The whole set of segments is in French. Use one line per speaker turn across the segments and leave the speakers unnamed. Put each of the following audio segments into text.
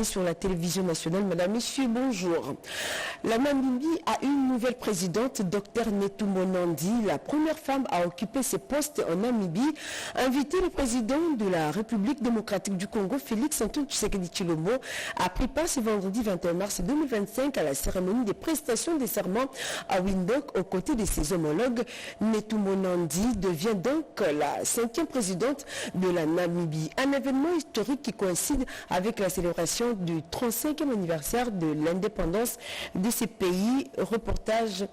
Sur la télévision nationale. Madame, Messieurs, bonjour. La Namibie a une nouvelle présidente, Dr Netumbo Nandi, la première femme à occuper ce poste en Namibie. Invité, le président de la République démocratique du Congo, Félix Antoine Tshisekedi Tshilombo, a pris part ce vendredi 21 mars 2025 à la cérémonie des prestations des serments à Windhoek aux côtés de ses homologues. Netumbo Nandi devient donc la 5e présidente de la Namibie. Un événement historique qui coïncide avec la célébration du 35e anniversaire de l'indépendance de ces pays. Reportage.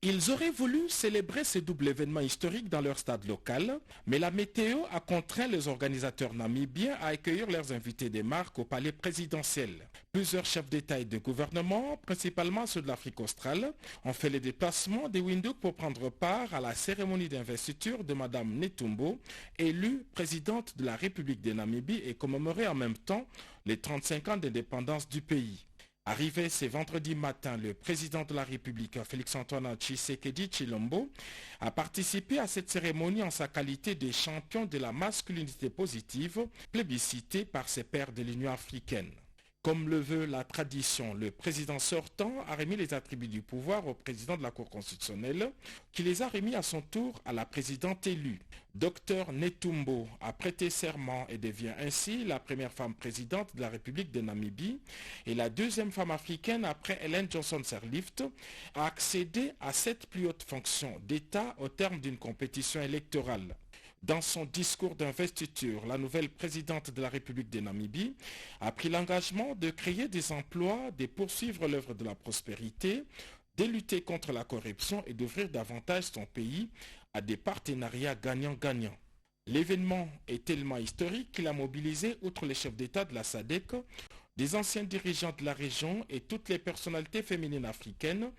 Ils auraient voulu célébrer ce double événement historique dans leur stade local, mais la météo a contraint les organisateurs namibiens à accueillir leurs invités des marques au palais présidentiel. Plusieurs chefs d'État et de gouvernement, principalement ceux de l'Afrique australe, ont fait les déplacements de Windhoek pour prendre part à la cérémonie d'investiture de Mme Netumbo, élue présidente de la République de Namibie et commémorer en même temps les 35 ans d'indépendance du pays. Arrivé ce vendredi matin, le président de la République, Félix Antoine Tshisekedi Tshilombo, a participé à cette cérémonie en sa qualité de champion de la masculinité positive, plébiscité par ses pairs de l'Union africaine. Comme le veut la tradition, le président sortant a remis les attributs du pouvoir au président de la Cour constitutionnelle, qui les a remis à son tour à la présidente élue. Dr Netumbo a prêté serment et devient ainsi la première femme présidente de la République de Namibie et la deuxième femme africaine après Ellen Johnson Sirleaf à accéder à cette plus haute fonction d'État au terme d'une compétition électorale. Dans son discours d'investiture, la nouvelle présidente de la République de Namibie a pris l'engagement de créer des emplois, de poursuivre l'œuvre de la prospérité, de lutter contre la corruption et d'ouvrir davantage son pays à des partenariats gagnant-gagnant. L'événement est tellement historique qu'il a mobilisé, outre les chefs d'État de la SADC, des anciens dirigeants de la région et toutes les personnalités féminines africaines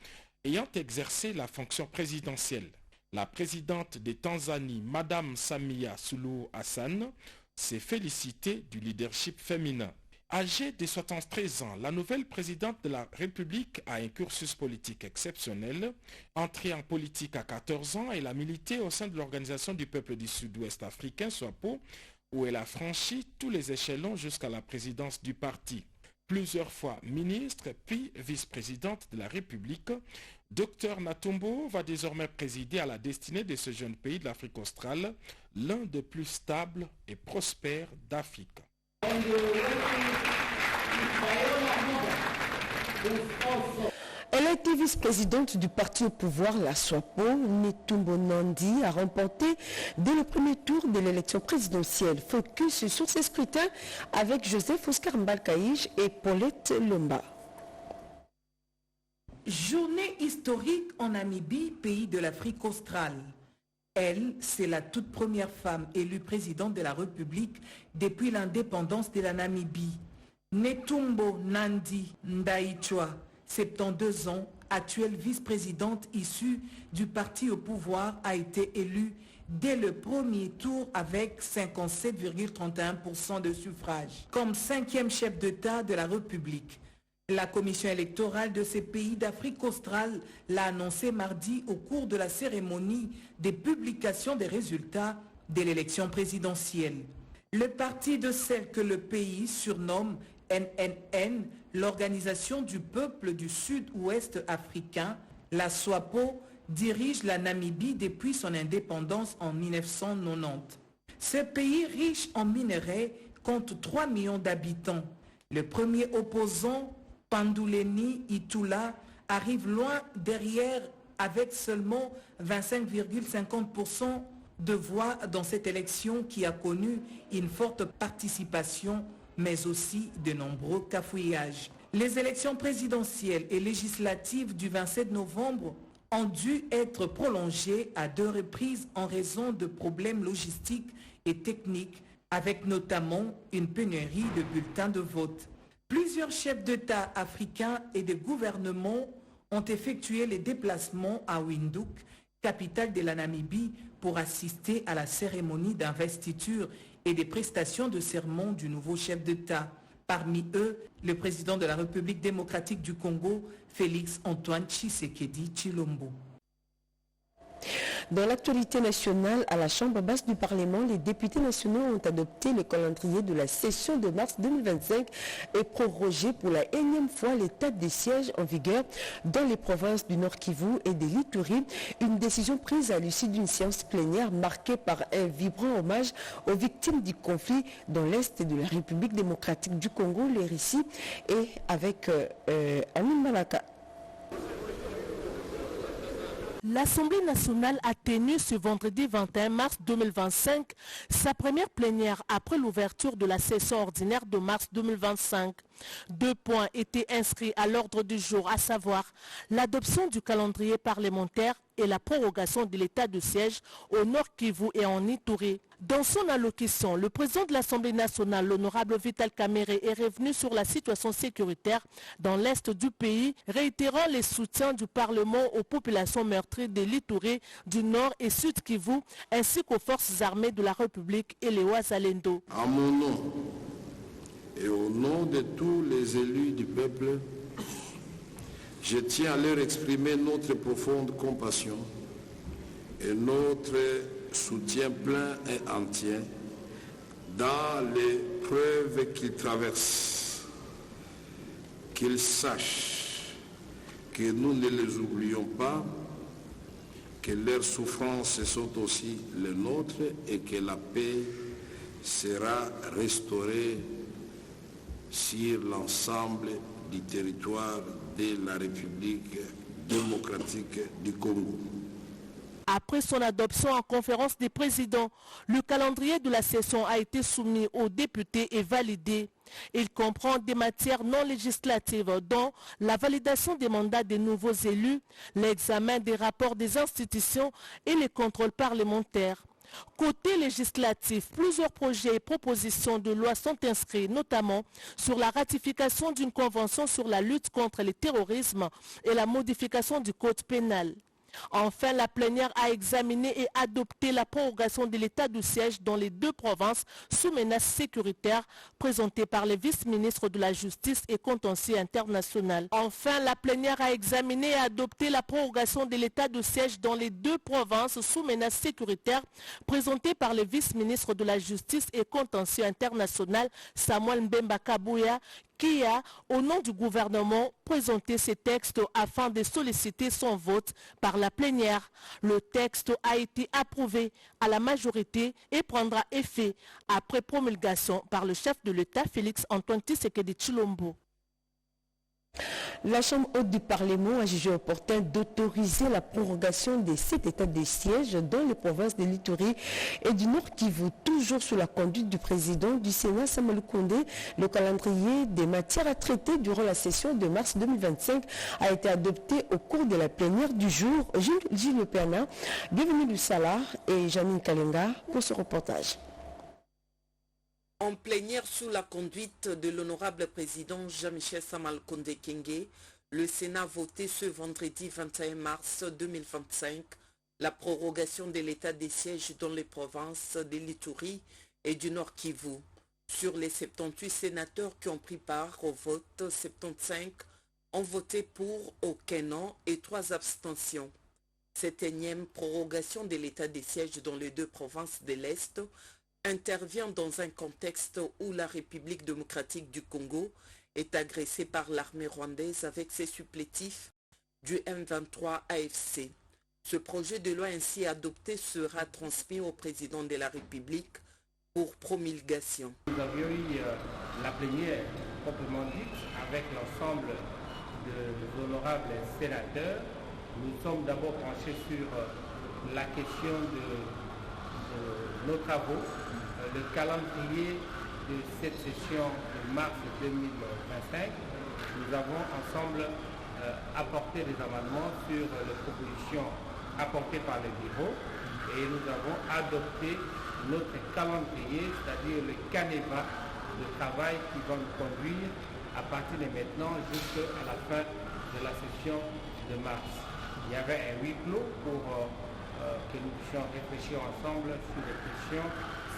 ayant exercé la fonction présidentielle. La présidente de Tanzanie, Madame Samia Suluhu Hassan, s'est félicitée du leadership féminin. Âgée de 73 ans, la nouvelle présidente de la République a un cursus politique exceptionnel. Entrée en politique à 14 ans, elle a milité au sein de l'Organisation du peuple du Sud-Ouest africain, SWAPO, où elle a franchi tous les échelons jusqu'à la présidence du parti. Plusieurs fois ministre puis vice-présidente de la République, Dr Netumbo va désormais présider à la destinée de ce jeune pays de l'Afrique australe, l'un des plus stables et prospères d'Afrique.
Elle a été vice-présidente du parti au pouvoir, la SWAPO. Netumbo Nandi a remporté dès le premier tour de l'élection présidentielle. Focus sur ces scrutins avec Joseph Oscar Mbalkaïj et Paulette Lomba.
Journée historique en Namibie, pays de l'Afrique australe. Elle, c'est la toute première femme élue présidente de la République depuis l'indépendance de la Namibie. Netumbo Nandi Ndaitwah, 72 ans, actuelle vice-présidente issue du parti au pouvoir, a été élue dès le premier tour avec 57,31% de suffrages. Comme 5e chef d'État de la République, la commission électorale de ces pays d'Afrique australe l'a annoncé mardi au cours de la cérémonie des publications des résultats de l'élection présidentielle. Le parti de celle que le pays surnomme NNN, l'Organisation du peuple du Sud-Ouest africain, la SWAPO, dirige la Namibie depuis son indépendance en 1990. Ce pays riche en minerais compte 3 millions d'habitants. Le premier opposant, Panduleni Itula, arrive loin derrière avec seulement 25,50% de voix dans cette élection qui a connu une forte participation, mais aussi de nombreux cafouillages. Les élections présidentielles et législatives du 27 novembre ont dû être prolongées à 2 reprises en raison de problèmes logistiques et techniques, avec notamment une pénurie de bulletins de vote. Plusieurs chefs d'État africains et de gouvernements ont effectué les déplacements à Windhoek, capitale de la Namibie, pour assister à la cérémonie d'investiture et des prestations de serment du nouveau chef d'État. Parmi eux, le président de la République démocratique du Congo, Félix Antoine Tshisekedi Tshilombo.
Dans l'actualité nationale, à la Chambre basse du Parlement, les députés nationaux ont adopté le calendrier de la session de mars 2025 et prorogé pour la énième fois l'état des sièges en vigueur dans les provinces du Nord Kivu et de l'Ituri. Une décision prise à l'issue d'une séance plénière marquée par un vibrant hommage aux victimes du conflit dans l'Est de la République démocratique du Congo, les récits, et avec Amin Malaka.
L'Assemblée nationale a tenu ce vendredi 21 mars 2025 sa première plénière après l'ouverture de la session ordinaire de mars 2025. 2 points étaient inscrits à l'ordre du jour, à savoir l'adoption du calendrier parlementaire et la prorogation de l'état de siège au Nord Kivu et en Ituri. Dans son allocution, le président de l'Assemblée nationale, l'honorable Vital Kamerhe, est revenu sur la situation sécuritaire dans l'est du pays, réitérant les soutiens du Parlement aux populations meurtries de l'Ituri, du Nord et Sud Kivu, ainsi qu'aux forces armées de la République et les Ouazalendo.
À mon nom et au nom de tous les élus du peuple, je tiens à leur exprimer notre profonde compassion et notre soutien plein et entier dans les preuves qu'ils traversent. Qu'ils sachent que nous ne les oublions pas, que leurs souffrances sont aussi les nôtres et que la paix sera restaurée sur l'ensemble du territoire de la République démocratique du Congo.
Après son adoption en conférence des présidents, le calendrier de la session a été soumis aux députés et validé. Il comprend des matières non législatives dont la validation des mandats des nouveaux élus, l'examen des rapports des institutions et les contrôles parlementaires. Côté législatif, plusieurs projets et propositions de loi sont inscrits, notamment sur la ratification d'une convention sur la lutte contre le terrorisme et la modification du code pénal. Enfin, la plénière a examiné et adopté la prorogation de l'état de siège dans les 2 provinces sous menace sécuritaire présentée par le vice-ministre de la Justice et contentieux international. Enfin, la plénière a examiné et adopté la prorogation de l'état de siège dans les 2 provinces sous menace sécuritaire présentée par le vice-ministre de la Justice et contentieux international Samuel Mbemba Kabouya, qui a, au nom du gouvernement, présenté ces textes afin de solliciter son vote par la plénière. Le texte a été approuvé à la majorité et prendra effet après promulgation par le chef de l'État, Félix Antoine Tshisekedi Tshilombo.
La Chambre haute du Parlement a jugé opportun d'autoriser la prorogation des 7 états de siège dans les provinces de l'Ituri et du Nord Kivu, toujours sous la conduite du président du Sénat, Samuel Kondé. Le calendrier des matières à traiter durant la session de mars 2025 a été adopté au cours de la plénière du jour. Gilles Le Pernin, bienvenue du Salar et Janine Kalenga pour ce reportage.
En plénière sous la conduite de l'honorable président Jean-Michel Samal Kondé Kenge, le Sénat a voté ce vendredi 21 mars 2025 la prorogation de l'état des sièges dans les provinces de l'Ituri et du Nord Kivu. Sur les 78 sénateurs qui ont pris part au vote, 75 ont voté pour, aucun non et 3 abstentions. Cette énième prorogation de l'état des sièges dans les 2 provinces de l'Est intervient dans un contexte où la République démocratique du Congo est agressée par l'armée rwandaise avec ses supplétifs du M23 AFC. Ce projet de loi ainsi adopté sera transmis au président de la République pour promulgation.
Nous avions eu la plénière proprement dite avec l'ensemble des honorables sénateurs. Nous sommes d'abord penchés sur la question de nos travaux. Le calendrier de cette session de mars 2025, nous avons ensemble apporté des amendements sur les propositions apportées par le bureau et nous avons adopté notre calendrier, c'est-à-dire le canevas de travail qui va nous conduire à partir de maintenant jusqu'à la fin de la session de mars. Il y avait un huis clos pour que nous puissions réfléchir ensemble sur les questions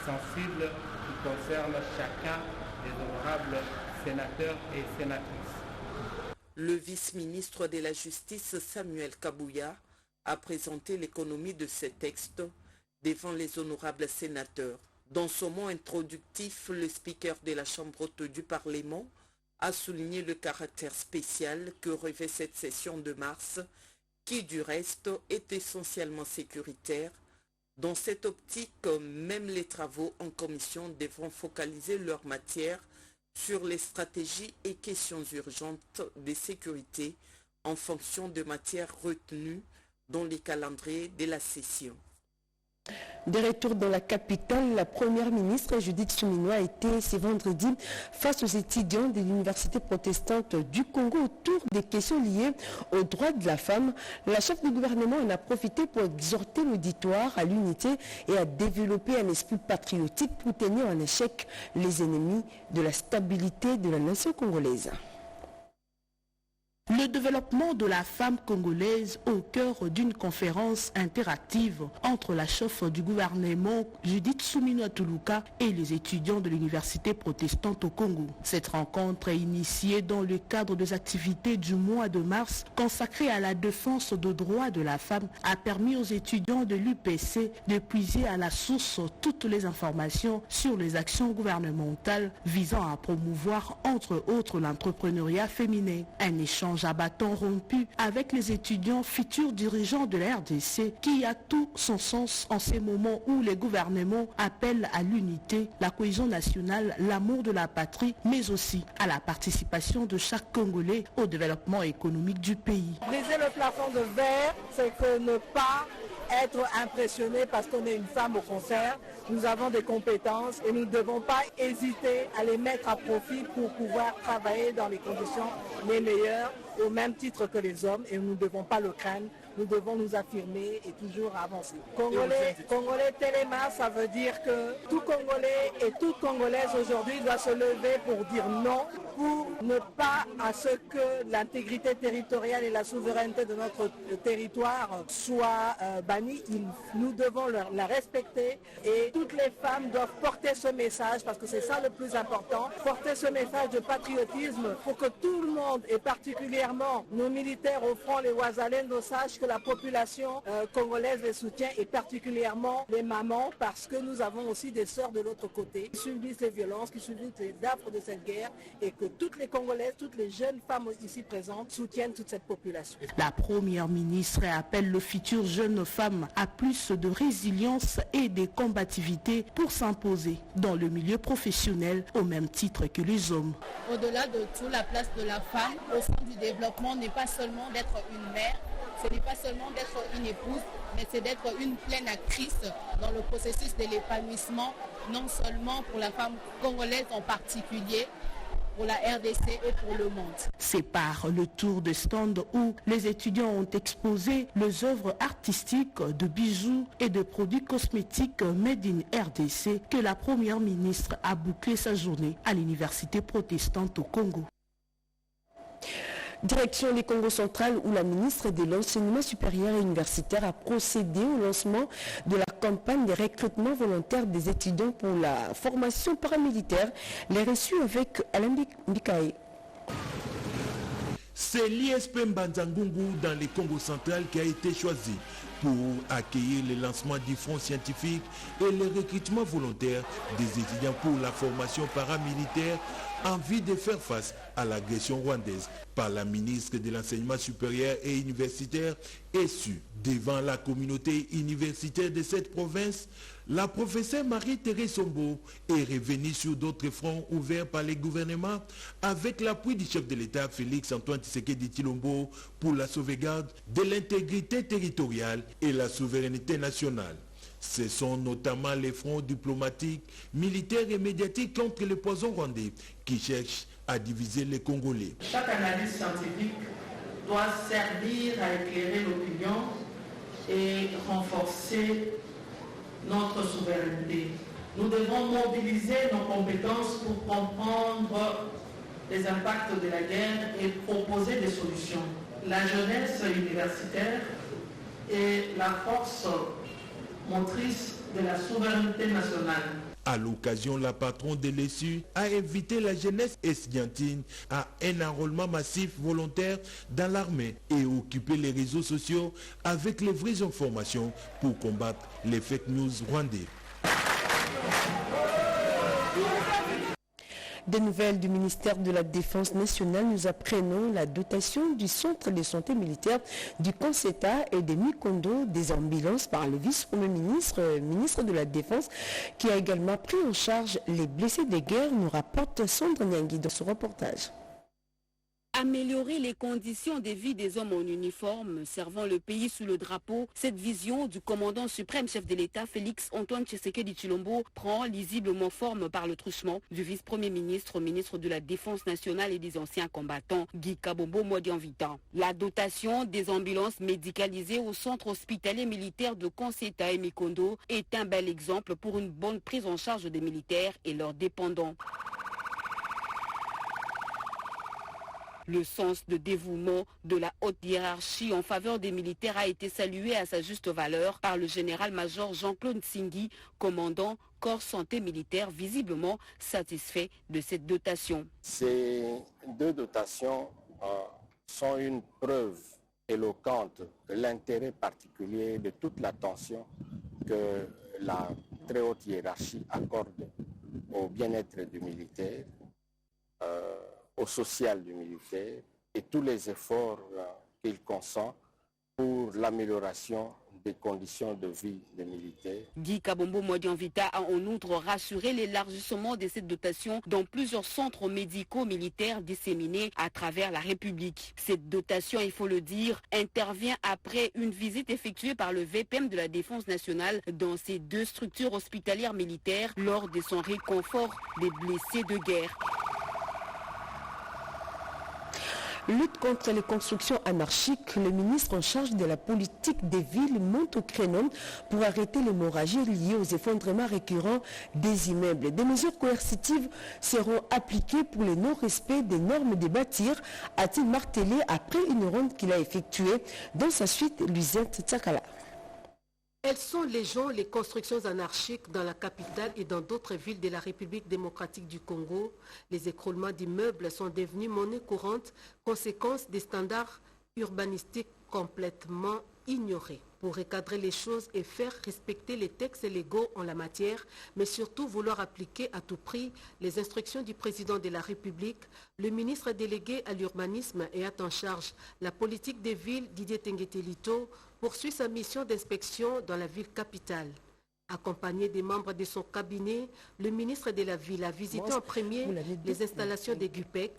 sensibles qui concernent chacun des honorables sénateurs et sénatrices.
Le vice-ministre de la Justice, Samuel Kabouya, a présenté l'économie de ces textes devant les honorables sénateurs. Dans son mot introductif, le speaker de la Chambre haute du Parlement a souligné le caractère spécial que revêt cette session de mars, qui du reste est essentiellement sécuritaire. Dans cette optique, même les travaux en commission devront focaliser leur matière sur les stratégies et questions urgentes de sécurité en fonction de matières retenues dans les calendriers de la session.
De retour dans la capitale, la première ministre Judith Suminwa a été ce vendredi face aux étudiants de l'université protestante du Congo autour des questions liées aux droits de la femme. La chef du gouvernement en a profité pour exhorter l'auditoire à l'unité et à développer un esprit patriotique pour tenir en échec les ennemis de la stabilité de la nation congolaise.
Le développement de la femme congolaise au cœur d'une conférence interactive entre la chef du gouvernement Judith Suminwa Tuluka et les étudiants de l'université protestante au Congo. Cette rencontre est initiée dans le cadre des activités du mois de mars consacrées à la défense des droits de la femme, a permis aux étudiants de l'UPC de puiser à la source toutes les informations sur les actions gouvernementales visant à promouvoir entre autres l'entrepreneuriat féminin. Un échange à bâton rompu avec les étudiants futurs dirigeants de la RDC qui a tout son sens en ces moments où les gouvernements appellent à l'unité, la cohésion nationale, l'amour de la patrie, mais aussi à la participation de chaque Congolais au développement économique du pays.
Briser le plafond de verre, c'est que ne pas être impressionné parce qu'on est une femme au concert. Nous avons des compétences et nous ne devons pas hésiter à les mettre à profit pour pouvoir travailler dans les conditions les meilleures au même titre que les hommes et nous ne devons pas le craindre. Nous devons nous affirmer et toujours avancer. Congolais Téléma, ça veut dire que tout Congolais et toute Congolaise aujourd'hui doit se lever pour dire non, pour ne pas à ce que l'intégrité territoriale et la souveraineté de notre territoire soient bannies. Nous devons la respecter et toutes les femmes doivent porter ce message parce que c'est ça le plus important, porter ce message de patriotisme pour que tout le monde et particulièrement nos militaires au front, les Ouazalendo, sachent que la population congolaise les soutient et particulièrement les mamans parce que nous avons aussi des sœurs de l'autre côté qui subissent les violences, qui subissent les affres de cette guerre et que toutes les Congolaises, toutes les jeunes femmes ici présentes soutiennent toute cette population.
La première ministre appelle les futures jeunes femmes à plus de résilience et de combativité pour s'imposer dans le milieu professionnel au même titre que les hommes.
Au-delà de tout, la place de la femme au sein du développement n'est pas seulement d'être une mère, ce n'est pas seulement d'être une épouse, mais c'est d'être une pleine actrice dans le processus de l'épanouissement, non seulement pour la femme congolaise en particulier, pour la RDC et pour le monde.
C'est par le tour de stand où les étudiants ont exposé les œuvres artistiques de bijoux et de produits cosmétiques made in RDC que la première ministre a bouclé sa journée à l'université protestante au Congo.
Direction les Congo central où la ministre de l'Enseignement supérieur et universitaire a procédé au lancement de la campagne de recrutement volontaire des étudiants pour la formation paramilitaire. Les reçus avec Alain Bikaï.
C'est l'ISP Mbanzangungu dans le Congo central qui a été choisi pour accueillir le lancement du fonds scientifique et le recrutement volontaire des étudiants pour la formation paramilitaire en vue de faire face à l'agression rwandaise par la ministre de l'Enseignement supérieur et universitaire et su devant la communauté universitaire de cette province. La professeure Marie-Thérèse Sombo est revenue sur d'autres fronts ouverts par les gouvernements avec l'appui du chef de l'État Félix-Antoine Tshisekedi Tshilombo pour la sauvegarde de l'intégrité territoriale et la souveraineté nationale. Ce sont notamment les fronts diplomatiques, militaires et médiatiques contre le poison rwandais qui cherchent à diviser les Congolais.
Chaque analyse scientifique doit servir à éclairer l'opinion et renforcer notre souveraineté. Nous devons mobiliser nos compétences pour comprendre les impacts de la guerre et proposer des solutions. La jeunesse universitaire est la force motrice de la souveraineté nationale.
À l'occasion, la patronne de l'ESU a invité la jeunesse estudiantine à un enrôlement massif volontaire dans l'armée et occuper les réseaux sociaux avec les vraies informations pour combattre les fake news rwandais.
Des nouvelles du ministère de la Défense nationale, nous apprenons la dotation du centre de santé militaire du Conseta et des Mikondo des ambulances par le vice-premier ministre, ministre de la Défense, qui a également pris en charge les blessés de guerre, nous rapporte Sandra Nyangui dans ce reportage.
Améliorer les conditions de vie des hommes en uniforme servant le pays sous le drapeau, cette vision du commandant suprême chef de l'État Félix Antoine Tshisekedi Tshilombo prend lisiblement forme par le truchement du vice-premier ministre, ministre de la Défense nationale et des anciens combattants, Guy Kabombo Modianvita. La dotation des ambulances médicalisées au centre hospitalier militaire de Conseta et Mikondo est un bel exemple pour une bonne prise en charge des militaires et leurs dépendants. Le sens de dévouement de la haute hiérarchie en faveur des militaires a été salué à sa juste valeur par le général-major Jean-Claude Singhi, commandant corps santé militaire, visiblement satisfait de cette dotation.
Ces deux dotations sont une preuve éloquente de l'intérêt particulier de toute l'attention que la très haute hiérarchie accorde au bien-être du militaire, au social du militaire et tous les efforts qu'il consent pour l'amélioration des conditions de vie des militaires.
Guy Kabombo Modianvita a en outre rassuré l'élargissement de cette dotation dans plusieurs centres médicaux militaires disséminés à travers la République. Cette dotation, il faut le dire, intervient après une visite effectuée par le VPM de la Défense nationale dans ces deux structures hospitalières militaires lors de son réconfort des blessés de guerre.
Lutte contre les constructions anarchiques, le ministre en charge de la politique des villes monte au créneau pour arrêter l'hémorragie liée aux effondrements récurrents des immeubles. Des mesures coercitives seront appliquées pour le non-respect des normes de bâtir, a-t-il martelé après une ronde qu'il a effectuée dans sa suite Luisette Tsakala.
Elles sont légion les constructions anarchiques dans la capitale et dans d'autres villes de la République démocratique du Congo. Les écroulements d'immeubles sont devenus monnaie courante, conséquence des standards urbanistiques complètement ignorés. Pour recadrer les choses et faire respecter les textes légaux en la matière, mais surtout vouloir appliquer à tout prix les instructions du président de la République, le ministre délégué à l'urbanisme et a en charge la politique des villes, Didier Tengetelito, poursuit sa mission d'inspection dans la ville capitale. Accompagné des membres de son cabinet, le ministre de la Ville a visité en premier les installations des GUPEC,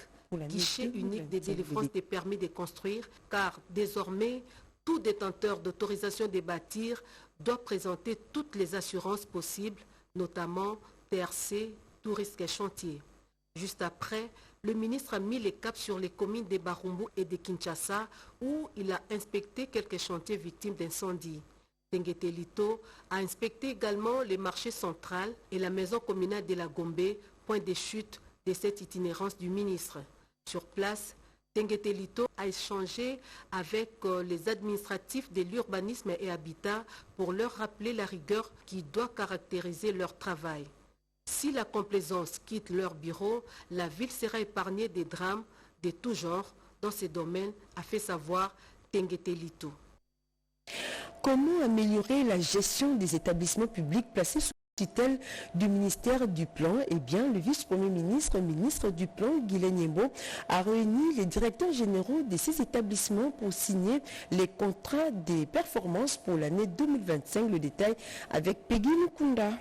guichet unique de délivrance des permis de construire, car désormais, tout détenteur d'autorisation de bâtir doit présenter toutes les assurances possibles, notamment TRC, tout risque et chantier. Juste après, le ministre a mis les caps sur les communes de Barumbu et de Kinshasa où il a inspecté quelques chantiers victimes d'incendie. Tengetelito a inspecté également les marchés centrales et la maison communale de la Gombe, point de chute de cette itinérance du ministre. Sur place, Tengetelito a échangé avec les administratifs de l'urbanisme et habitat pour leur rappeler la rigueur qui doit caractériser leur travail. Si la complaisance quitte leur bureau, la ville sera épargnée des drames de tout genre dans ces domaines, a fait savoir Tengetelito.
Comment améliorer la gestion des établissements publics placés sous tutelle du ministère du Plan? Eh bien, le vice-premier ministre, ministre du Plan, Guilain Nyembo, a réuni les directeurs généraux de ces établissements pour signer les contrats des performances pour l'année 2025. Le détail avec Peggy Mukunda.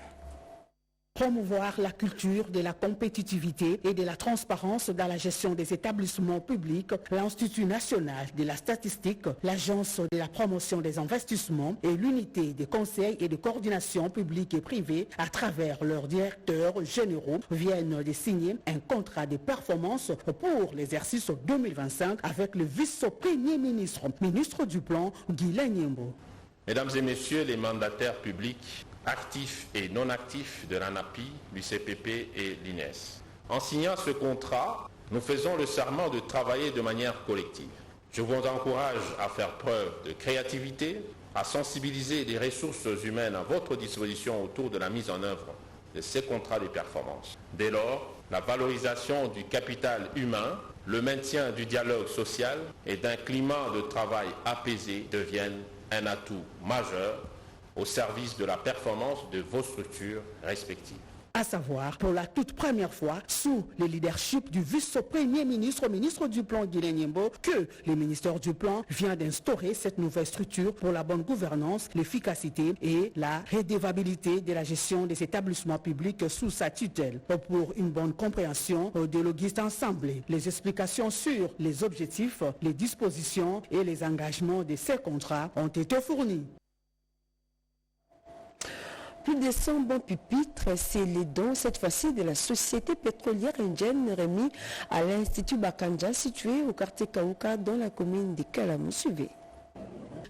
Promouvoir la culture de la compétitivité et de la transparence dans la gestion des établissements publics, l'Institut national de la statistique, l'Agence de la promotion des investissements et l'unité des conseils et de coordination publique et privée à travers leurs directeurs généraux viennent de signer un contrat de performance pour l'exercice 2025 avec le vice-premier ministre, ministre du Plan, Guilain Nyembo.
Mesdames et messieurs les mandataires publics, actifs et non actifs de l'ANAPI, du CPP et l'INES. En signant ce contrat, nous faisons le serment de travailler de manière collective. Je vous encourage à faire preuve de créativité, à sensibiliser les ressources humaines à votre disposition autour de la mise en œuvre de ces contrats de performance. Dès lors, la valorisation du capital humain, le maintien du dialogue social et d'un climat de travail apaisé deviennent un atout majeur au service de la performance de vos structures respectives.
À savoir, pour la toute première fois, sous le leadership du vice-premier ministre, ministre du Plan Guilain Nyembo, que le ministère du Plan vient d'instaurer cette nouvelle structure pour la bonne gouvernance, l'efficacité et la redevabilité de la gestion des établissements publics sous sa tutelle. Pour une bonne compréhension de l'Auguste Assemblée, les explications sur les objectifs, les dispositions et les engagements de ces contrats ont été fournies.
Plus de 100 bons pupitres, c'est les dons cette fois-ci de la société pétrolière indienne remis à l'Institut Bakanja situé au quartier Kaouka dans la commune de Kalamou. Suivez.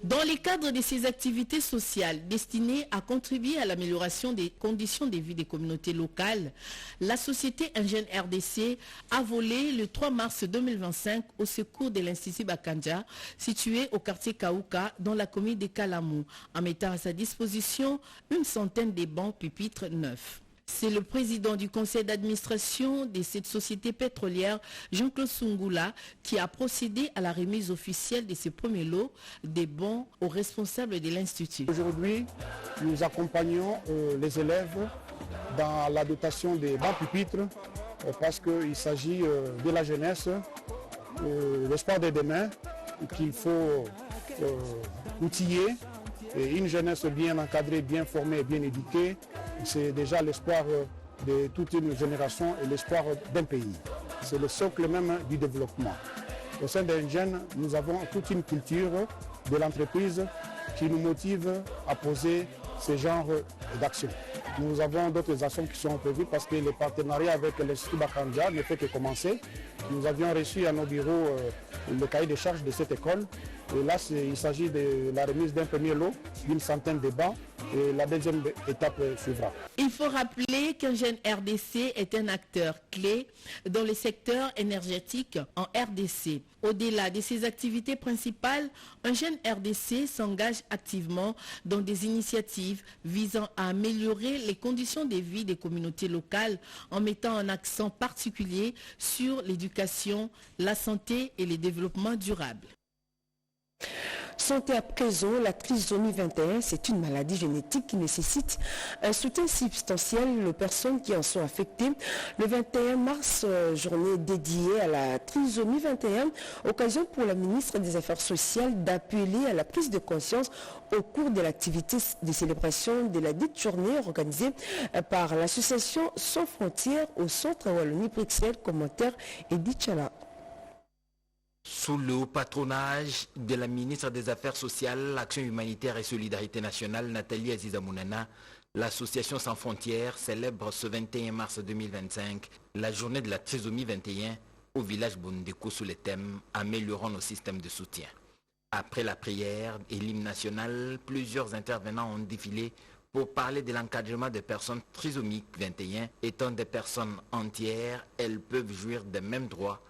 Dans le cadre de ces activités sociales destinées à contribuer à l'amélioration des conditions de vie des communautés locales, la société Ingène RDC a volé le 3 mars 2025 au secours de l'Institut Bakanja, situé au quartier Kaouka dans la commune de Kalamou, en mettant à sa disposition une centaine de bancs pupitres neufs. C'est le président du conseil d'administration de cette société pétrolière, Jean-Claude Sungula, qui a procédé à la remise officielle de ce premier lot des bons aux responsables de l'Institut.
Aujourd'hui, nous accompagnons les élèves dans la dotation des bancs pupitres parce qu'il s'agit de la jeunesse, l'espoir de demain qu'il faut outiller. Et une jeunesse bien encadrée, bien formée, bien éduquée, c'est déjà l'espoir de toute une génération et l'espoir d'un pays. C'est le socle même du développement. Au sein d'Ingène, nous avons toute une culture de l'entreprise qui nous motive à poser ce genre d'actions. Nous avons d'autres actions qui sont prévues parce que le partenariat avec l'Institut Bakanja ne fait que commencer. Nous avions reçu à nos bureaux le cahier de charges de cette école. Et là, il s'agit de la remise d'un premier lot d'une centaine de bancs et la deuxième étape suivra.
Il faut rappeler qu'Ingène RDC est un acteur clé dans le secteur énergétique en RDC. Au-delà de ses activités principales, Ingène RDC s'engage activement dans des initiatives visant à améliorer les conditions de vie des communautés locales en mettant un accent particulier sur l'éducation, la santé et le développement durable.
Santé à présent, la trisomie 21, c'est une maladie génétique qui nécessite un soutien substantiel aux personnes qui en sont affectées. Le 21 mars, journée dédiée à la trisomie 21, occasion pour la ministre des Affaires sociales d'appeler à la prise de conscience au cours de l'activité de célébration de la dite journée organisée par l'association Sans Frontières au centre Wallonie-Bruxelles. Commentaire Edith Chala.
Sous le haut patronage de la ministre des Affaires sociales, Action humanitaire et solidarité nationale, Nathalie Azizamounana, l'association Sans Frontières célèbre ce 21 mars 2025 la journée de la trisomie 21 au village Bondeko sous le thème « Améliorons nos systèmes de soutien ». Après la prière et l'hymne national, plusieurs intervenants ont défilé pour parler de l'encadrement des personnes trisomiques 21. Étant des personnes entières, elles peuvent jouir des mêmes droits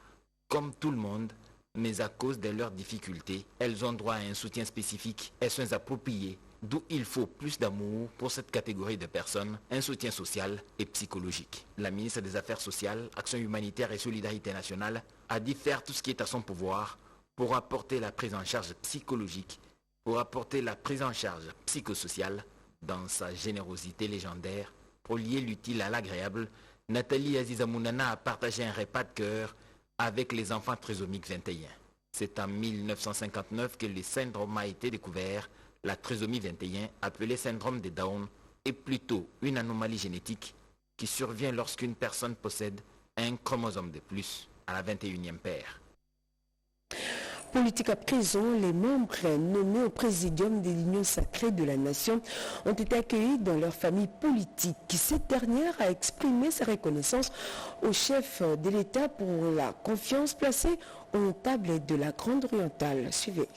comme tout le monde, mais à cause de leurs difficultés, elles ont droit à un soutien spécifique et soins appropriés, d'où il faut plus d'amour pour cette catégorie de personnes, un soutien social et psychologique. La ministre des Affaires sociales, Action humanitaire et solidarité nationale a dit faire tout ce qui est à son pouvoir pour apporter la prise en charge psychologique, pour apporter la prise en charge psychosociale dans sa générosité légendaire. Pour lier l'utile à l'agréable, Nathalie Azizamounana a partagé un repas de cœur avec les enfants trisomiques 21. C'est en 1959 que le syndrome a été découvert. La trisomie 21, appelée syndrome de Down, est plutôt une anomalie génétique qui survient lorsqu'une personne possède un chromosome de plus à la 21e paire.
Politique à présent, les membres nommés au présidium de l'Union sacrée de la nation ont été accueillis dans leur famille politique. Cette dernière a exprimé sa reconnaissance au chef de l'État pour la confiance placée aux notables de la Grande Orientale. Suivez.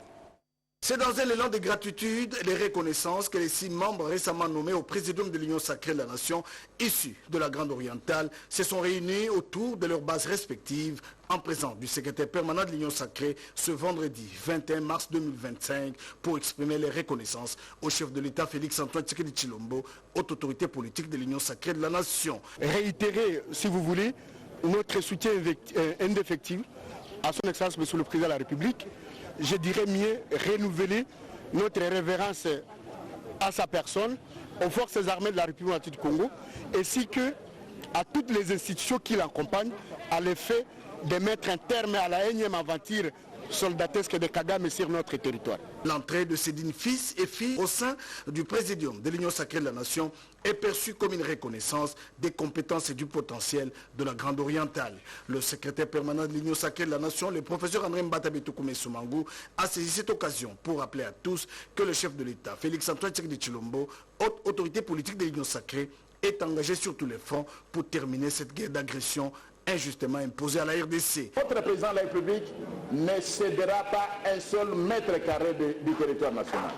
C'est dans un élan de gratitude et de reconnaissance que les 6 membres récemment nommés au Présidium de l'Union sacrée de la Nation, issus de la Grande Orientale, se sont réunis autour de leurs bases respectives en présence du secrétaire permanent de l'Union sacrée ce vendredi 21 mars 2025 pour exprimer les reconnaissances au chef de l'État Félix-Antoine Tshisekedi Tshilombo, haute autorité politique de l'Union sacrée de la Nation.
Réitérer, si vous voulez, notre soutien indéfectible à son Excellence Monsieur le Président de la République. Je dirais mieux renouveler notre révérence à sa personne, aux forces armées de la République du Congo, ainsi que à toutes les institutions qui l'accompagnent, à l'effet de mettre un terme à la énième aventure soldatesque de Kagame sur notre territoire.
L'entrée de ces dignes fils et filles au sein du Présidium de l'Union sacrée de la Nation est perçue comme une reconnaissance des compétences et du potentiel de la Grande Orientale. Le secrétaire permanent de l'Union sacrée de la Nation, le professeur André Mbatabe Soumangu, a saisi cette occasion pour rappeler à tous que le chef de l'État, Félix-Antoine Tshisekedi Tshilombo, haute autorité politique de l'Union sacrée, est engagé sur tous les fronts pour terminer cette guerre d'agression injustement imposée à la RDC.
Votre président de la République ne cédera pas un seul mètre carré du territoire national.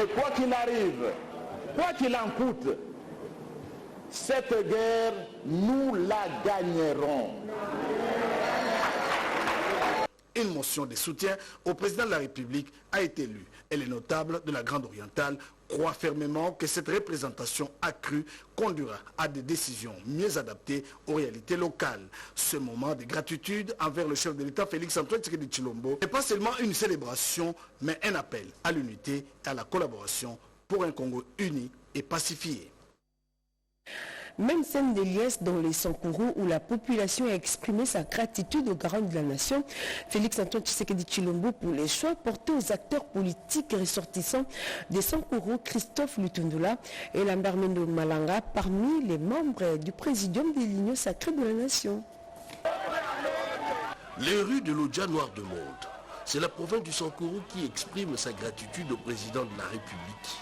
Et quoi qu'il arrive, quoi qu'il en coûte, cette guerre, nous la gagnerons.
Une motion de soutien au président de la République a été lue. Et les notables de la Grande Orientale croient fermement que cette représentation accrue conduira à des décisions mieux adaptées aux réalités locales. Ce moment de gratitude envers le chef de l'État Félix-Antoine Tshisekedi Tshilombo n'est pas seulement une célébration, mais un appel à l'unité et à la collaboration pour un Congo uni et pacifié.
Même scène de liesse dans les Sankourou où la population a exprimé sa gratitude au garant de la nation, Félix-Antoine Tshisekedi Tshilombo, pour les choix portés aux acteurs politiques ressortissants des Sankourou, Christophe Lutundula et Lambert Mendo Malanga, parmi les membres du Présidium de l'Union sacrée de la Nation.
Les rues de l'Odja Noir de Monde, c'est la province du Sankourou qui exprime sa gratitude au président de la République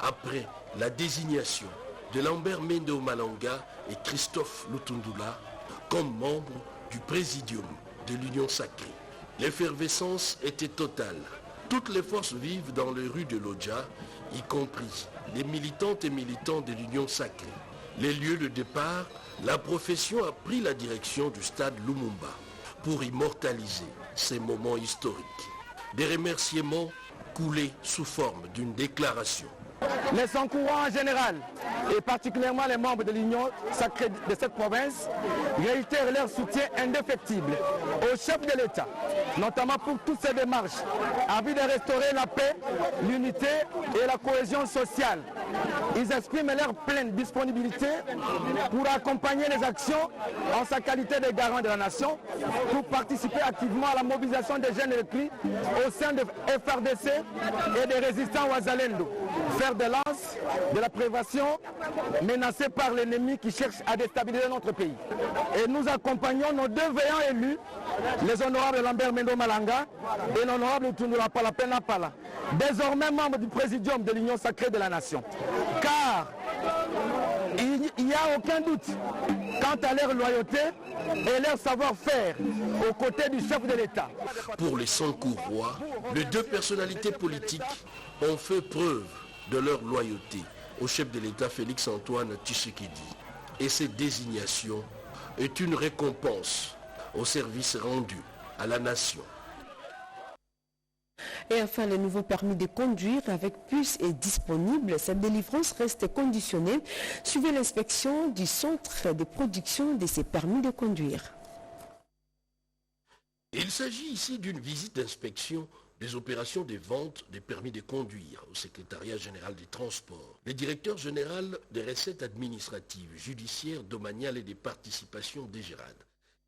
après la désignation de Lambert Mendo Malanga et Christophe Lutundula comme membres du Présidium de l'Union sacrée. L'effervescence était totale. Toutes les forces vives dans les rues de l'Odja, y compris les militantes et militants de l'Union sacrée. Les lieux de départ, la profession a pris la direction du stade Lumumba pour immortaliser ces moments historiques. Des remerciements coulés sous forme d'une déclaration.
Les Sankourous en général, et particulièrement les membres de l'Union sacrée de cette province, réitèrent leur soutien indéfectible au chef de l'État, notamment pour toutes ces démarches, en vue de restaurer la paix, l'unité et la cohésion sociale. Ils expriment leur pleine disponibilité pour accompagner les actions en sa qualité de garant de la nation, pour participer activement à la mobilisation des jeunes recrues au sein de FRDC et des résistants Ouazalendo. Faire de lance de la prévention menacée par l'ennemi qui cherche à déstabiliser notre pays. Et nous accompagnons nos deux veillants élus, les honorables Lambert Mendo Malanga et l'honorable Lutundula Palapena Pala, désormais membres du Présidium de l'Union sacrée de la Nation. Car il n'y a aucun doute quant à leur loyauté et leur savoir-faire aux côtés du chef de l'État.
Pour les Sankourois, les deux personnalités politiques ont fait preuve de leur loyauté au chef de l'État Félix-Antoine Tshisekedi. Et cette désignation est une récompense au service rendu à la nation.
Et enfin, le nouveau permis de conduire avec puce est disponible. Cette délivrance reste conditionnée. Suivez l'inspection du centre de production de ces permis de conduire.
Il s'agit ici d'une visite d'inspection des opérations des ventes des permis de conduire au secrétariat général des transports. Le directeur général des recettes administratives, judiciaires, domaniales et des participations d'Egérad,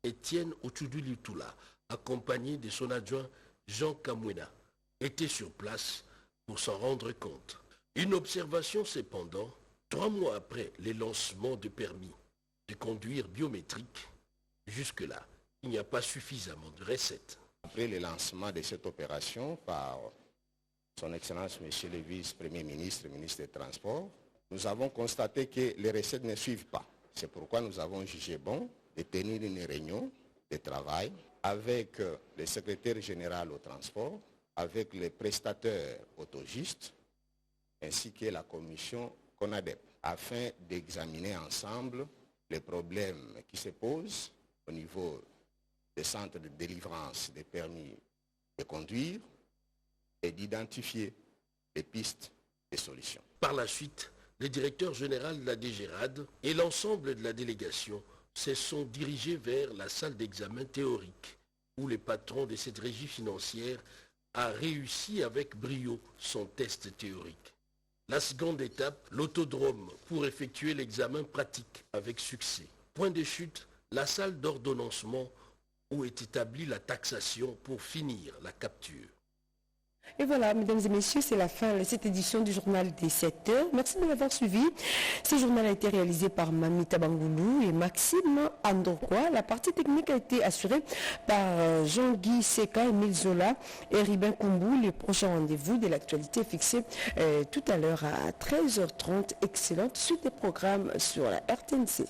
Étienne Ochoudou-Lutula, accompagné de son adjoint Jean Kamwena, était sur place pour s'en rendre compte. Une observation cependant, 3 mois après les lancements de permis de conduire biométriques, jusque-là, il n'y a pas suffisamment de recettes.
Après le lancement de cette opération par son Excellence Monsieur le Vice-Premier ministre, ministre des Transports, nous avons constaté que les recettes ne suivent pas. C'est pourquoi nous avons jugé bon de tenir une réunion de travail avec le secrétaire général au transport,
avec les prestataires autogistes ainsi que la commission CONADEP afin d'examiner ensemble les problèmes qui se posent au niveau des centres de délivrance des permis de conduire et d'identifier les pistes et solutions.
Par la suite, le directeur général de la DGRAD et l'ensemble de la délégation se sont dirigés vers la salle d'examen théorique où le patron de cette régie financière a réussi avec brio son test théorique. La seconde étape, l'autodrome pour effectuer l'examen pratique avec succès. Point de chute, la salle d'ordonnancement où est établie la taxation pour finir la capture.
Et voilà, mesdames et messieurs, c'est la fin de cette édition du journal des 7 heures. Merci de l'avoir suivi. Ce journal a été réalisé par Mamita Bangoulou et Maxime Andorquois. La partie technique a été assurée par Jean-Guy Seka, Emile Zola et Ribin Kumbou. Les prochains rendez-vous de l'actualité fixés tout à l'heure à 13h30. Excellente suite des programmes sur la RTNC.